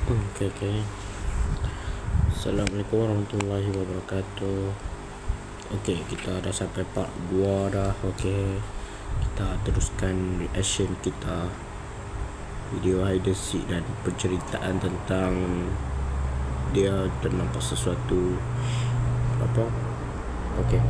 Okay. Assalamualaikum warahmatullahi wabarakatuh. Okay, kita dah sampai part 2 dah. Okay, kita teruskan reaction kita, video hide and seek dan penceritaan tentang dia ternampak sesuatu apa. Okay.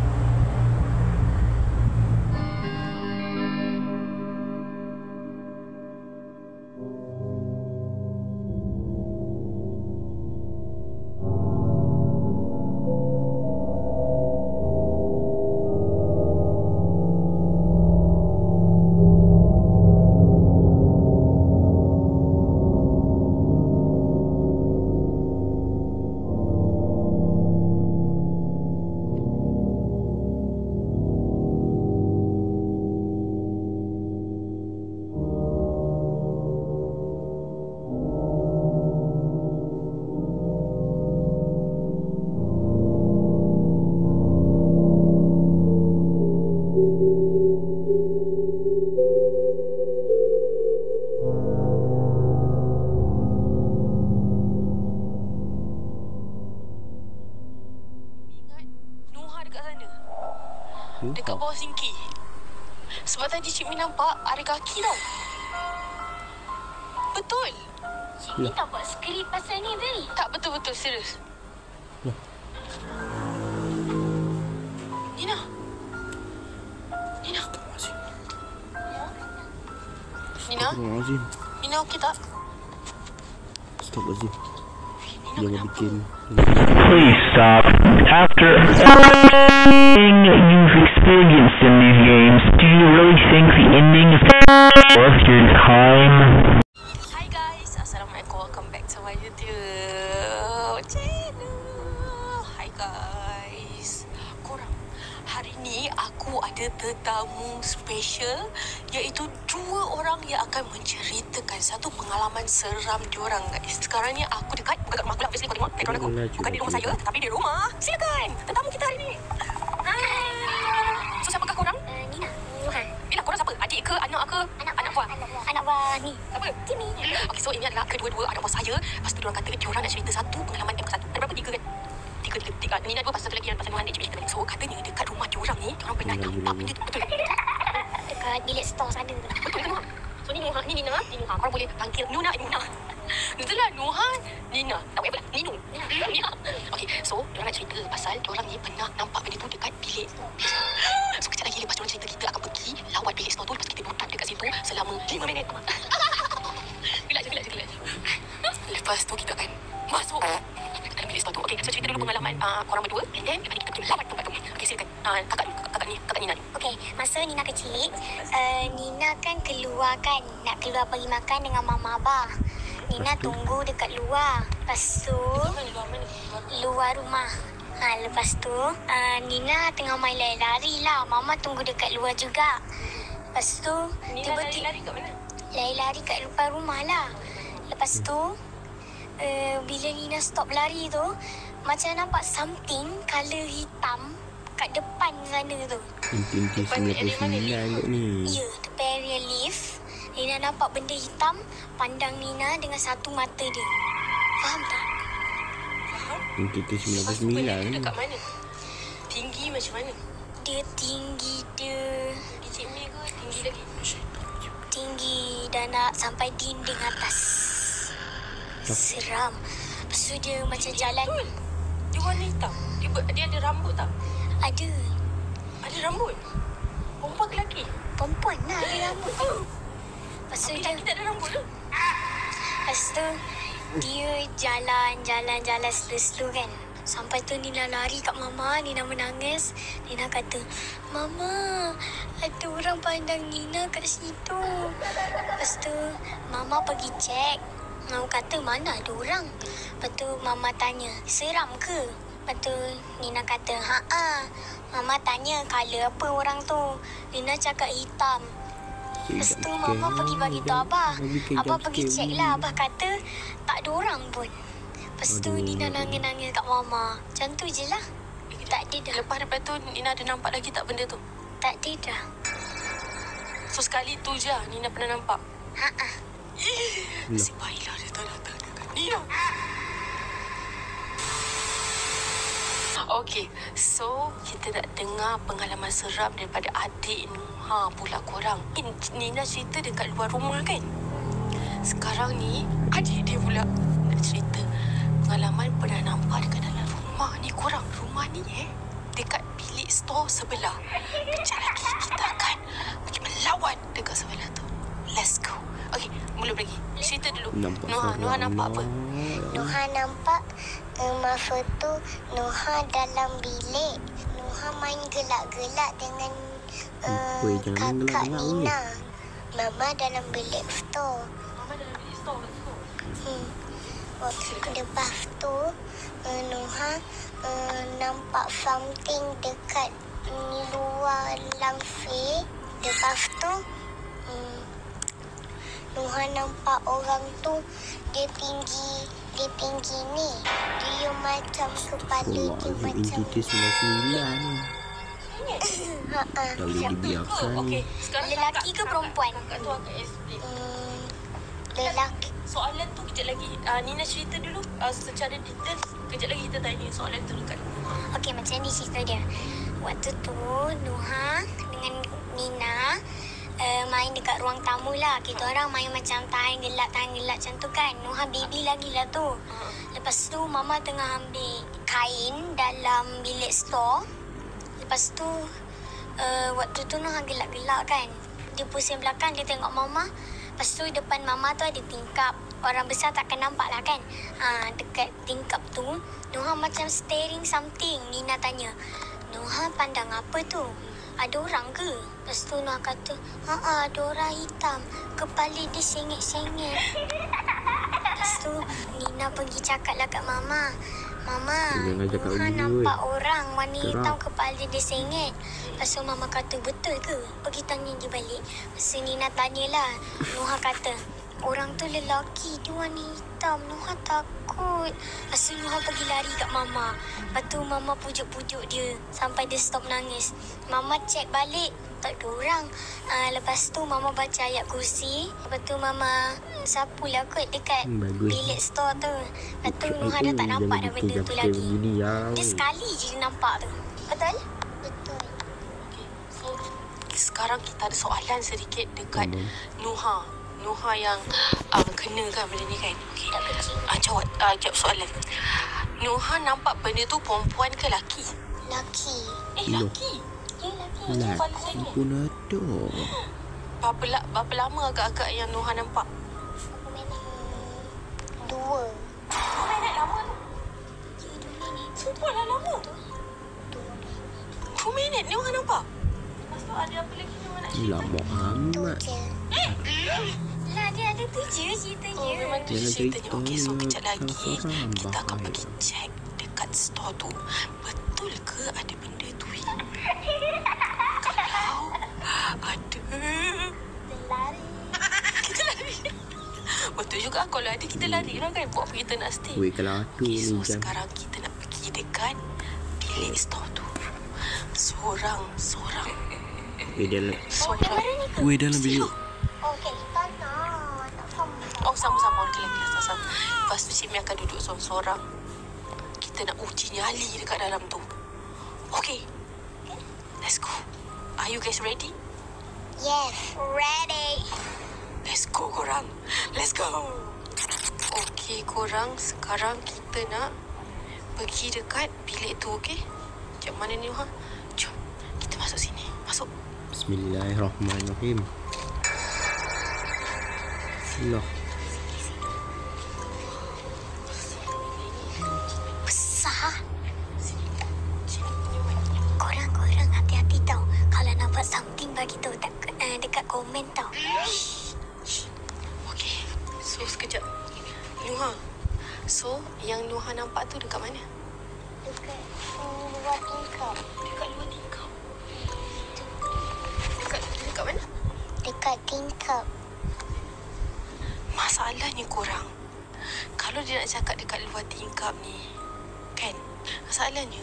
Dekat bawah sinki. Sebab tadi Cik Mi nampak ada kaki tau. Betul. Cik Mi tak buat skrip pasal ni tadi? Tak, betul-betul serius. Nina. Nina. Nina. Nina okey tak? Stop Azim. Jangan bikin. Please stop. After everything you've experienced in these games, do you really think the ending is worth your time? Hi guys, Assalamualaikum. Welcome back to my YouTube channel. Hi guys. Korang, hari ni aku ada tetamu special, iaitu 2 orang yang akan menceritakan satu pengalaman seram diorang guys. Sekarang ni aku dekat, bukan kat rumah aku lah, obviously kau tengok background aku. Bukan di rumah saya, tapi di rumah. Silakan, tetamu kita hari ni. So siapakah korang? Nina. Nuhan. Bila korang siapa? Adik ke? Anak ke? Anak buah. Anak buah ni. Siapa? Cik Mi. Okay, so ini adalah kedua-dua anak buah saya. Lepas tu diorang kata diorang nak cerita satu pengalaman yang satu. Ada berapa? 3 kan? Tiga. Nina 2, pasal satu lagi yang pasal Nuhan dia cerita. So katanya dekat rumah diorang ni, diorang pernah nampak benda tu. Betul? Dekat bilik store sana tu. Betul ke Nuhan? So ni Nuhan, ni Nina. Korang boleh panggil Nuna. Betul lah, Nuhan, Nina. Tak boleh apa lah, Ninu. Nina. Okay, so diorang nak cerita pasal diorang ni pernah nampak benda tu dekat bilik. So kejap lagi lepas diorang cerita, kita akan pergi lawat bilik store tu. Lepas kita duduk dekat situ selama 5 minit. Gelak je. Lepas tu kita akan masuk dalam bilik store tu. Okay, so cerita dulu pengalaman korang berdua. And then lepas ni kita pergi lawat tempat tu. Okay, silakan. Kakak Nina ni. Okey, masa Nina kecil, Nina kan keluar kan. Nak keluar pergi makan dengan mama abah. Nina tunggu dekat luar. Lepas tu, luar rumah. Lepas tu, Nina tengah main lari-lari lah. Mama tunggu dekat luar juga. Lepas tu, Nina lari kat mana? lari-lari kat depan rumah lah. Lepas tu, bila Nina stop lari tu, macam nampak something colour hitam kat depan sana tu. Inti 99 kot ni. Ya, tepi area lift. Nina nampak benda hitam pandang Nina dengan satu mata dia. Faham tak? Faham? Inti Lepas tu benda 99 tu dekat mana? Tinggi macam mana? Dia tinggi Tinggi Cik Mi ke? Tinggi lagi? tinggi dan nak sampai dinding atas. Seram. Lepas tu dia macam jalan. Betul. Dia warna hitam. Dia ada rambut tak? Ada. Ada rambut? Perempuan ke lelaki? Perempuan lah ada rambut tu. Lepas tu dia, Lelaki tak ada rambut ke? lepas tu dia jalan slow kan. Sampai tu Nina lari kat Mama. Nina menangis. Nina kata, Mama, ada orang pandang Nina kat situ. Lepas tu Mama pergi cek. Mama kata, mana ada orang? Lepas tu Mama tanya, seram ke? Lepas tu Nina kata, haa. Mama tanya, colour apa orang tu? Nina cakap hitam. Lepas tu Mama pergi bagi tahu Abah. Abah pergi cek lah. Abah kata, tak ada orang pun. Lepas tu Nina nangis-nangis kat Mama. Macam tu je lah. Tak ada dah. Lepas daripada tu Nina ada nampak lagi tak benda tu? Tak ada dah. So sekali tu je Nina pernah nampak. Haa. Si baiklah dia tak datang dekat Nina. Okey, so kita nak dengar pengalaman seram daripada adik Nuha pula korang. Nina cerita dekat luar rumah kan? Sekarang ni adik dia pula nak cerita pengalaman pernah nampak dekat dalam rumah ni korang. Rumah ni dekat bilik store sebelah. Kejap lagi kita akan pergi melawan dekat sebelah tu. Let's go. Okey, belum lagi. Cerita dulu. Nuha nampak apa? Nuha nampak masa tu Nuha dalam bilik. Nuha main gelak-gelak dengan kakak Nina. Mama dalam bilik store. Mama dalam bilik store. Lepas tu Nuha nampak something dekat luar langsir. Lepas tu Nuha nampak orang tu dia tinggi ni. Dia macam kepala dia macam Entiti 99 ni. Tak boleh dibiarkan. Okey, sekarang lelaki ke perempuan? Kakak tu akan explain. Lelaki. Soalan tu kejap lagi. Nina cerita dulu secara detail. Kejap lagi kita tanya soalan tu dekat Nuha. Okey, macam ni cerita dia. Waktu tu Nuha dengan Nina main dekat ruang tamu lah. Kita orang main macam tahan gelak macam tu kan. Nuha baby lagi lah tu. Lepas tu Mama tengah ambil kain dalam bilik store. Lepas tu waktu tu Nuha gelak-gelak kan. Dia pusing belakang, dia tengok Mama. Lepas tu depan Mama tu ada tingkap. Orang besar takkan nampak lah kan. Dekat tingkap tu Nuha macam staring something. Nina tanya, Nuha pandang apa tu? Ada orang ke? Lepas tu Nuha kata, ada orang hitam. Kepala dia sengit-sengit. Lepas tu Nina pergi cakap lah kat Mama. Mama, Nuha nampak orang warna hitam kepala dia sengit. Lepas tu Mama kata, betul ke? Pergi tanya dia balik. Lepas tu Nina tanyalah. Nuha kata, orang tu lelaki, dia warna hitam. Nuha takut. Lepas tu Nuha pergi lari kat Mama. Lepas tu Mama pujuk-pujuk dia sampai dia stop nangis. Mama cek balik, tak ada orang. Lepas tu Mama baca ayat kursi. Lepas tu Mama sapulah kot dekat bilik store tu. Lepas tu Nuha dah tak nampak dah benda tu lagi. Dia sekali je nampak tu. Betul? Betul. Okay, so sekarang kita ada soalan sedikit dekat Nuha. Nuha yang kena kan benda ni kan? Okay. Tak kecil. Jawab soalan. Nuha nampak benda tu perempuan ke laki? Laki. Laki? Ya, laki. Laki pun ada. Berapa lama agak-agak yang Nuha nampak? Dua. Minit lama tu. Ya, 2 minit. Sumpah lah lama. 2 minit Nuha nampak? Lepas tu ada apa lagi Nuha nak cerita? Lama Tu amat. je. Lah, dia ada tu je ceritanya. Memang tu Jangan ceritanya. cerita Okey, so kejap kan lagi seram, kita akan bahaya. pergi check dekat store tu. Betul ke ada benda tu? Kalau ada, Lari. kita lari. Betul juga, kalau ada kita lari lah kan. Buat apa kita nak stay? Weh, kalau ada Okay, ni so jam. sekarang kita nak pergi dekat bilik store tu. Sorang. Weh, dalam bilik. Oh, kat istana. Tak sama. Oh, sama-sama. Okey, sama. Lepas tu Cik Mi akan duduk sorang-sorang. Kita nak uji nyali dekat dalam tu. Okay. Let's go. Are you guys ready? Yes, ready. Let's go korang. Let's go. Okay korang, sekarang kita nak pergi dekat bilik tu, okay? Macam mana ni, ha? Jom, kita masuk sini. Masuk. Bismillahirrahmanirrahim. Allah. Besar. Korang hati-hati tau. Kalau nampak something bagi tahu dekat komen tau. Okay, so sekejap. Nuha. So, yang Nuha nampak tu dekat mana? Dekat luar tingkap. Dekat luar tingkap. Dekat mana? Dekat tingkap. Masalahnya korang, kalau dia nak cakap dekat luar tingkap ni, kan? Masalahnya,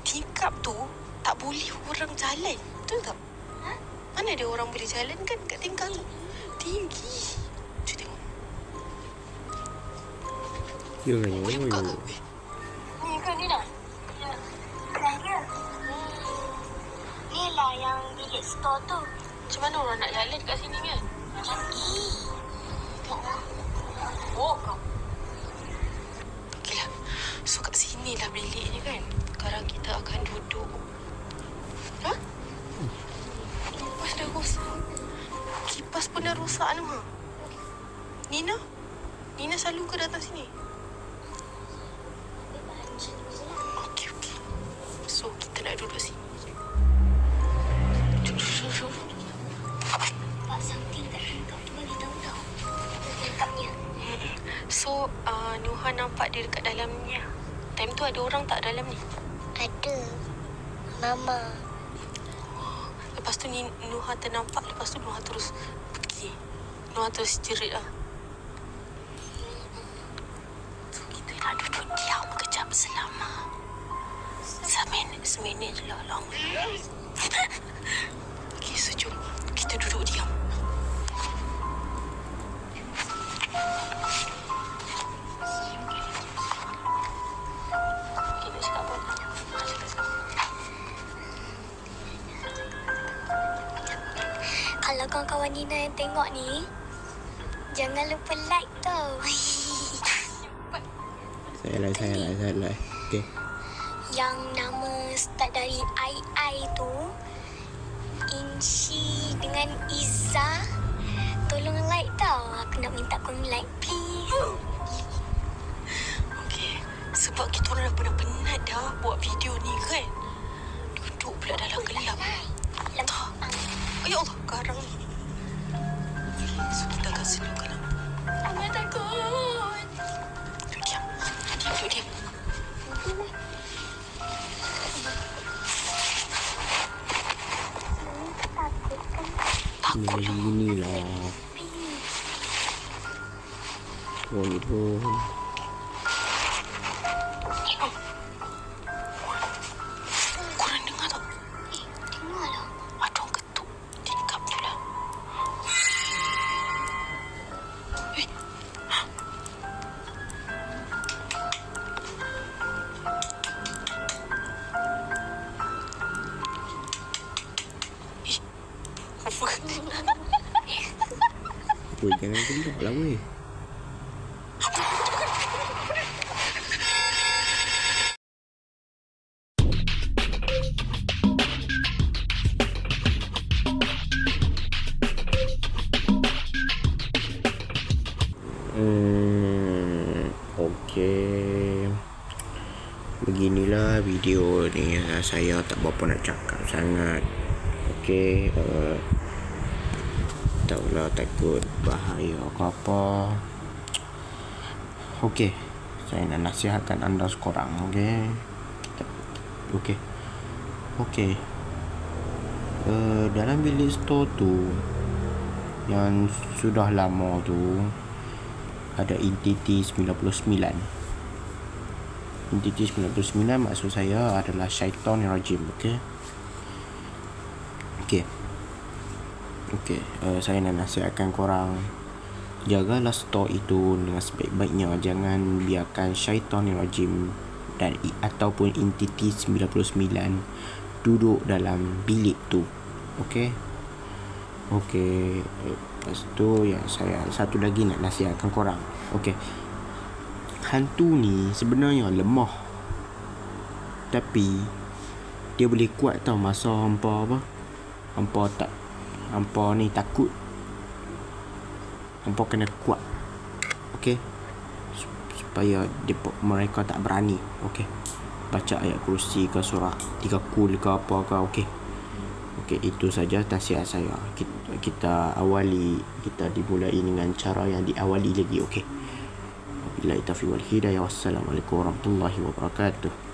tingkap tu tak boleh orang jalan. Betul tak? Mana ada orang boleh jalan kan kat tingkap tu? Tinggi. Cuba tengok. Ya kan? Boleh buka ke? Ni ke Nina? Ya. Dah dia. Ni lah yang bilik store tu. Macam mana orang nak jalan kat sini kan? Kaki. Oh, kau. Okeylah. So, kat sini lah biliknya kan? Sekarang kita akan duduk. Ha? Kipas dah rosak. Kipas pun dah rosak, Anwar. Nina? Nina selalu ke datang sini? Okey. So, kita nak duduk sini. Duduk. Pak something kat tingkap tu bagi tahu tau. Tingkapnya. So, Nuha nampak dia dekat dalam ni lah. Time tu ada orang tak dalam ni? Ada. Mama. Lepas tu Nuha ternampak. Lepas tu Nuha terus pergi. Nuha terus jerit lah. So, kita nak duduk diam kejap selama seminit je lah lama. Okay, so jom. Kita duduk diam. Okay, nak cakap apa? Kalau kawan-kawan Nina yang tengok ni, jangan lupa like tau. Saya like. Okay. Yang nama start dari I tu, Inshi dengan Iza, tolong like tau. Aku nak minta korang like please. Okay, sebab kita orang dah penat-penat dah buat video ni kan. Duduk pula dalam gelap. Lemah. Ya Allah, garang. So, kita akan senyumkan lampu. Mama takut. Duduk diam. Duduk diam. Ini lah. Oh ni pun. Korang dengar tak? Dengar lah. Ada orang ketuk tingkap tu lah. Eh. Apa? Weh, jangan gelak lah weh. Okey. Beginilah video ni. Saya tak berapa nak cakap sangat. Okey, taklah takut bahaya ke apa. Okey, saya nak nasihatkan anda sekorang. Okey. Dalam bilik store tu yang sudah lama tu ada entiti 99. Entiti 99 maksud saya adalah syaitan yang rajim. Okey, saya nak nasihatkan korang, jagalah store itu dengan sebaik-baiknya. Jangan biarkan syaitan yang rajim dan ataupun entiti 99 duduk dalam bilik tu. Okey. Lepas tu yang saya satu lagi nak nasihatkan korang. Okey. Hantu ni sebenarnya lemah, tapi dia boleh kuat tau masa hampa ni takut. Hampa kena kuat. Okey. Supaya mereka tak berani. Okey. Baca ayat kursi ke surah 3 kul ke apa ke. Okey, itu saja nasihat saya. Kita dimulai dengan cara yang diawali lagi. Okey. Wabillahi taufiq wal hidayah. Wassalamualaikum warahmatullahi wabarakatuh.